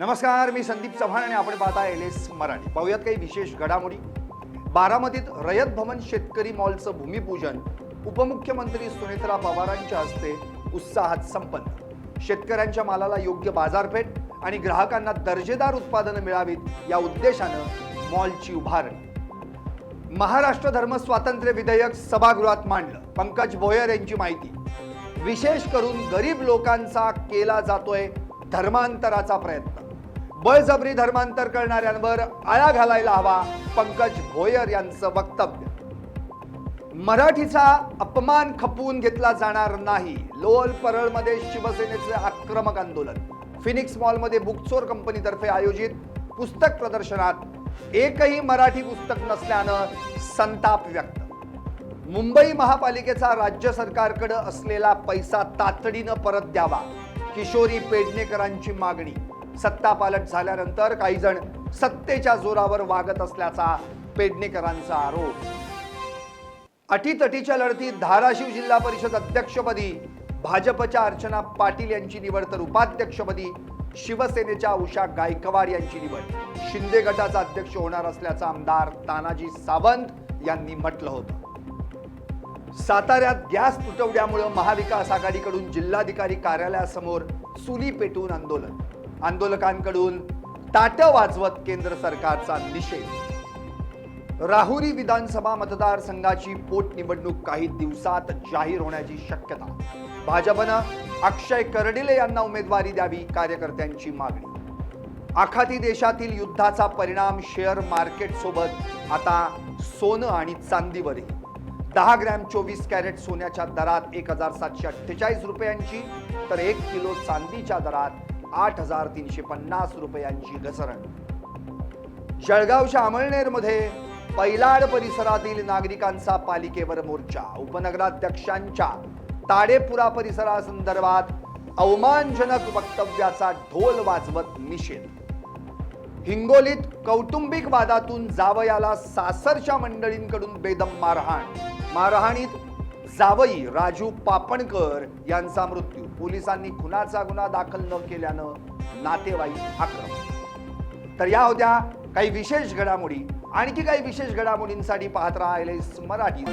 नमस्कार, मी संदीप चव्हाण आणि आपण पाहता एलएस मराठी। पाहूयात काही विशेष घडामोडी। बारामतीत रयत भवन शेतकरी मॉलचं भूमिपूजन उपमुख्यमंत्री सुनेत्रा पवारांच्या हस्ते उत्साहात संपन्न। शेतकऱ्यांच्या मालाला योग्य बाजारपेठ आणि ग्राहकांना दर्जेदार उत्पादनं मिळावीत या उद्देशानं मॉलची उभारणी। महाराष्ट्र धर्म स्वातंत्र्य विधेयक सभागृहात मांडलं। पंकज भोयर यांची माहिती। विशेष करून गरीब लोकांचा केला जातोय धर्मांतराचा प्रयत्न। बळजबरी धर्मांतर करणाऱ्यांवर आळा घालायला हवा, पंकज भोयर यांचं वक्तव्य। मराठीचा अपमान खपवून घेतला जाणार नाही। लोअर परळमध्ये शिवसेनेचे आक्रमक आंदोलन। फिनिक्स मॉलमध्ये बुकचोर कंपनीतर्फे आयोजित पुस्तक प्रदर्शनात एकही मराठी पुस्तक नसल्यानं संताप व्यक्त। मुंबई महापालिकेचा राज्य सरकारकडे असलेला पैसा तातडीनं परत द्यावा, किशोरी पेडणेकरांची मागणी। सत्ता पालट झाल्यानंतर काही जण सत्तेच्या जोरावर वागत असल्याचा पेडणेकरांचा आरोप। अटीतटीच्या लढतीत धाराशिव जिल्हा परिषद अध्यक्षपदी भाजपच्या अर्चना पाटील यांची निवड, तर उपाध्यक्षपदी शिवसेनेच्या उषा गायकवाड यांची निवड। शिंदे गटाचा अध्यक्ष होणार असल्याचं आमदार तानाजी सावंत यांनी म्हटलं होतं। साताऱ्यात गॅस तुटवड्यामुळे महाविकास आघाडीकडून जिल्हाधिकारी कार्यालयासमोर चुली पेटवून आंदोलन। आंदोलकांकडून टाट्या वाजवत केंद्र सरकारचा निषेध। राहुरी विधानसभा मतदारसंघाची पोटनिवडणूक काही दिवसात जाहीर होण्याची शक्यता। भाजपनं अक्षय कर्डिले यांना उमेदवारी द्यावी, कार्यकर्त्यांची मागणी। आखाती देशातील युद्धाचा परिणाम शेअर मार्केट सोबत आता सोनं आणि चांदीवरही। 10 ग्रॅम 24 कॅरेट सोन्याच्या दरात 1748 रुपयांची, तर 1 किलो चांदीच्या दरात 8350 रुपयांची घसरण। जळगावच्या अमळनेरमध्ये पैलाड परिसरातील नागरिकांचा पालिकेवर मोर्चा। उपनगराध्यक्षांच्या ताडेपुरा परिसरासंदर्भात अवमानजनक वक्तव्याचा ढोल वाजवत निषेध। हिंगोलीत कौटुंबिक वादातून जावयाला सासरच्या मंडळींकडून बेदम मारहाणीत जावई राजू पापणकर यांचा मृत्यू। पोलिसांनी खुनाचा गुन्हा दाखल न केल्यानं नातेवाईक आक्रमक। तर या होत्या काही विशेष घडामोडी। आणखी काही विशेष घडामोडींसाठी पाहत राहा एलएस मराठी।